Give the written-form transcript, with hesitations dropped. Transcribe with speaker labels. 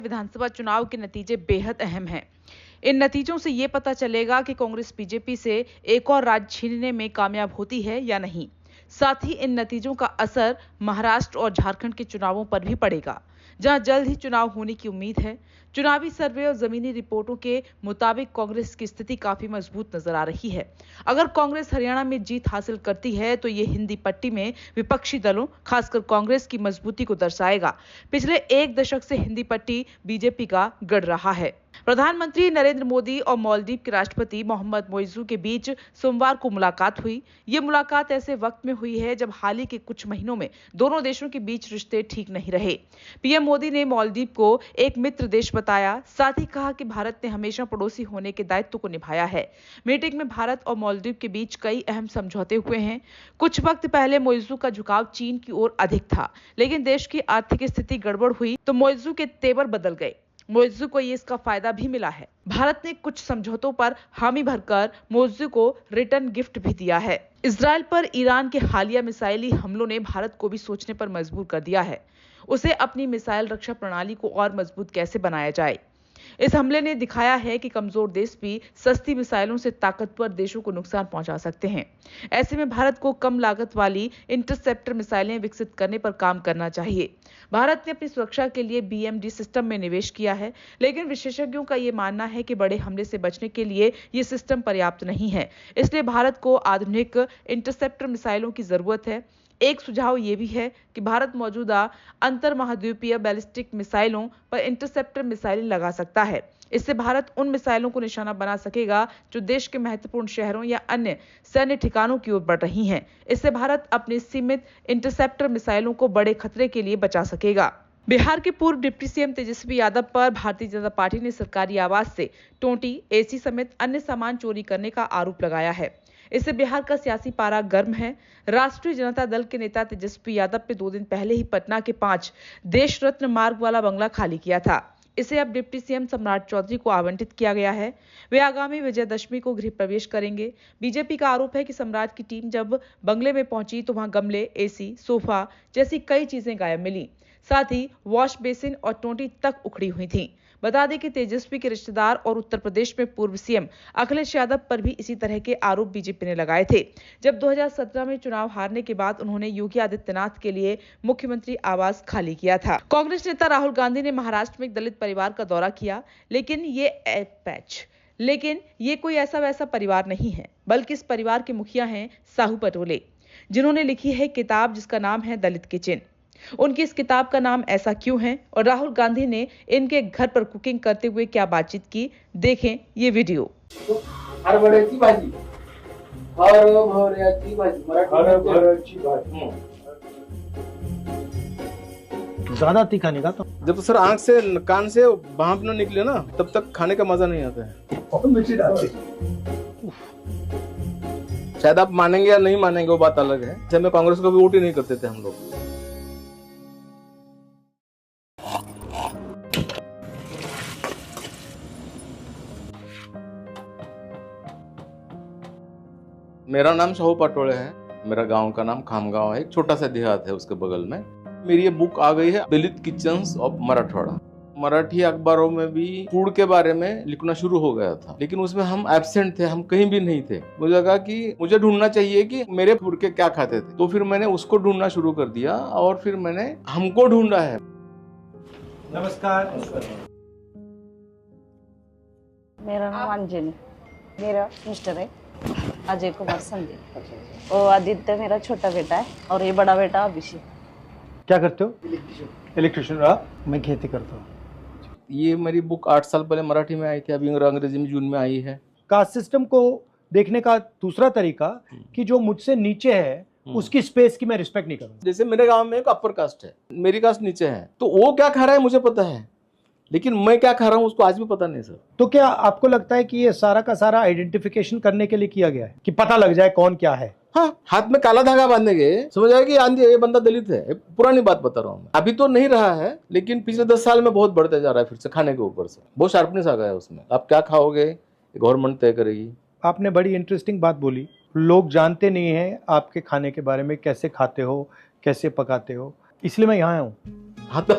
Speaker 1: विधानसभा चुनाव के नतीजे बेहद अहम हैं। इन नतीजों से ये पता चलेगा कि कांग्रेस बीजेपी से एक और राज्य छीनने में कामयाब होती है या नहीं। साथ ही इन नतीजों का असर महाराष्ट्र और झारखंड के चुनावों पर भी पड़ेगा, जहां जल्द ही चुनाव होने की उम्मीद है। चुनावी सर्वे और जमीनी रिपोर्टों के मुताबिक कांग्रेस की स्थिति काफी मजबूत नजर आ रही है। अगर कांग्रेस हरियाणा में जीत हासिल करती है तो ये हिंदी पट्टी में विपक्षी दलों, खासकर कांग्रेस की मजबूती को दर्शाएगा। पिछले एक दशक से हिंदी पट्टी बीजेपी का गढ़ रहा है। प्रधानमंत्री नरेंद्र मोदी और मालदीव के राष्ट्रपति मोहम्मद मोइज़ू के बीच सोमवार को मुलाकात हुई। ये मुलाकात ऐसे वक्त में हुई है जब हाल ही के कुछ महीनों में दोनों देशों के बीच रिश्ते ठीक नहीं रहे। पीएम मोदी ने मालदीव को एक मित्र देश बताया, साथ ही कहा कि भारत ने हमेशा पड़ोसी होने के दायित्व को निभाया है। मीटिंग में भारत और मालदीव के बीच कई अहम समझौते हुए हैं। कुछ वक्त पहले मोइज़ू का झुकाव चीन की ओर अधिक था, लेकिन देश की आर्थिक स्थिति गड़बड़ हुई तो मोइज़ू के तेवर बदल गए। मोइज़ू को ये इसका फायदा भी मिला है। भारत ने कुछ समझौतों पर हामी भरकर मोइज़ू को रिटर्न गिफ्ट भी दिया है। इजरायल पर ईरान के हालिया मिसाइली हमलों ने भारत को भी सोचने पर मजबूर कर दिया है। उसे अपनी मिसाइल रक्षा प्रणाली को और मजबूत कैसे बनाया जाए। इस हमले ने दिखाया है कि कमजोर देश भी सस्ती मिसाइलों से ताकतवर देशों को नुकसान पहुंचा सकते हैं। ऐसे में भारत को कम लागत वाली इंटरसेप्टर मिसाइलें विकसित करने पर काम करना चाहिए। भारत ने अपनी सुरक्षा के लिए बीएमडी सिस्टम में निवेश किया है, लेकिन विशेषज्ञों का ये मानना है कि बड़े हमले से बचने के लिए ये सिस्टम पर्याप्त नहीं है। इसलिए भारत को आधुनिक इंटरसेप्टर मिसाइलों की जरूरत है। एक सुझाव ये भी है कि भारत मौजूदा अंतर महाद्वीपीय बैलिस्टिक मिसाइलों पर इंटरसेप्टर मिसाइलें लगा सकता है। इससे भारत उन मिसाइलों को निशाना बना सकेगा जो देश के महत्वपूर्ण शहरों या अन्य सैन्य ठिकानों की ओर बढ़ रही हैं। इससे भारत अपनी सीमित इंटरसेप्टर मिसाइलों को बड़े खतरे के लिए बचा सकेगा। बिहार के पूर्व डिप्टी सीएम तेजस्वी यादव पर भारतीय जनता पार्टी ने सरकारी आवास से टोंटी, एसी समेत अन्य सामान चोरी करने का आरोप लगाया है। इससे बिहार का सियासी पारा गर्म है। राष्ट्रीय जनता दल के नेता तेजस्वी यादव ने 2 दिन पहले ही पटना के 5 देश रत्न मार्ग वाला बंगला खाली किया था। इसे अब डिप्टी सीएम सम्राट चौधरी को आवंटित किया गया है। वे आगामी विजयदशमी को गृह प्रवेश करेंगे। बीजेपी का आरोप है कि सम्राट की टीम जब बंगले में पहुंची तो वहां गमले, एसी, सोफा जैसी कई चीजें गायब मिली। साथ ही वॉश बेसिन और टोंटी तक उखड़ी हुई थी। बता दें कि तेजस्वी के रिश्तेदार और उत्तर प्रदेश में पूर्व सीएम अखिलेश यादव पर भी इसी तरह के आरोप बीजेपी ने लगाए थे, जब 2017 में चुनाव हारने के बाद उन्होंने योगी आदित्यनाथ के लिए मुख्यमंत्री आवास खाली किया था। कांग्रेस नेता राहुल गांधी ने महाराष्ट्र में एक दलित परिवार का दौरा किया, लेकिन ये कोई ऐसा वैसा परिवार नहीं है, बल्कि इस परिवार के मुखिया हैं साहू पटोले, जिन्होंने लिखी है किताब जिसका नाम है दलित किचन। उनकी इस किताब का नाम ऐसा क्यों है और राहुल गांधी ने इनके घर पर कुकिंग करते हुए क्या बातचीत की, देखें ये वीडियो।
Speaker 2: हरभऱ्याची भाजी, हरभऱ्याची भाजी,
Speaker 3: ज्यादा तीखा नहीं खाता।
Speaker 4: जब तो सर आंख से कान से भाप न निकले ना, तब तक खाने का मजा नहीं आता है। शायद आप मानेंगे या नहीं मानेंगे, वो बात अलग है। जब में कांग्रेस को भी वोट ही नहीं करते थे हम लोग। मेरा नाम साहू पटोले है। मेरा गांव का नाम खामगांव है, एक छोटा सा देहात है उसके बगल में। मेरी ये बुक आ गई है दलित किचन्स ऑफ मराठवाड़ा। मराठी अखबारों में भी फूड के बारे में लिखना शुरू हो गया था, लेकिन उसमें हम एब्सेंट थे, हम कहीं भी नहीं थे। मुझे लगा कि मुझे ढूंढना चाहिए कि मेरे फूड के क्या खाते थे, तो फिर मैंने उसको ढूंढना शुरू कर दिया और फिर मैंने हमको ढूंढा है।
Speaker 3: नमस्कार।
Speaker 5: मेरा नाम अंजलि, मेरा मिस्टर है अजय कुमार संदीप और आदित्य मेरा छोटा बेटा है और ये बड़ा बेटा अभिषेक।
Speaker 3: क्या करते हो? इलेक्ट्रिशियन। मैं खेती करता हूँ।
Speaker 4: ये मेरी बुक 8 साल पहले मराठी में आई थी, अभी अंग्रेजी में जून में आई है।
Speaker 3: कास्ट सिस्टम को देखने का दूसरा तरीका कि जो मुझसे नीचे है उसकी स्पेस की मैं रिस्पेक्ट नहीं करूँ।
Speaker 4: जैसे मेरे गांव में एक अपर कास्ट है, मेरी कास्ट नीचे है, तो वो क्या खा रहा है मुझे पता है, लेकिन मैं क्या खा रहा हूँ उसको आज भी पता नहीं सर।
Speaker 3: तो क्या आपको लगता है कि ये सारा का सारा आइडेंटिफिकेशन करने के लिए किया गया है कि पता लग जाए कौन क्या है?
Speaker 4: हाँ, हाथ में काला धागा बांधेंगे, समझ आएगा कि आंधी ये बंदा दलित है। पुरानी बात बता रहा हूँ, अभी तो नहीं रहा है, लेकिन पिछले 10 साल में बहुत बढ़ते जा रहा है। फिर से खाने के ऊपर से बहुत शार्पनेस आ गया है उसमें। आप क्या खाओगे गवर्नमेंट तय करेगी।
Speaker 3: आपने बड़ी इंटरेस्टिंग बात बोली, लोग जानते नहीं है आपके खाने के बारे में, कैसे खाते हो, कैसे पकाते हो, इसलिए मैं यहाँ आया हूँ।
Speaker 4: हाँ तो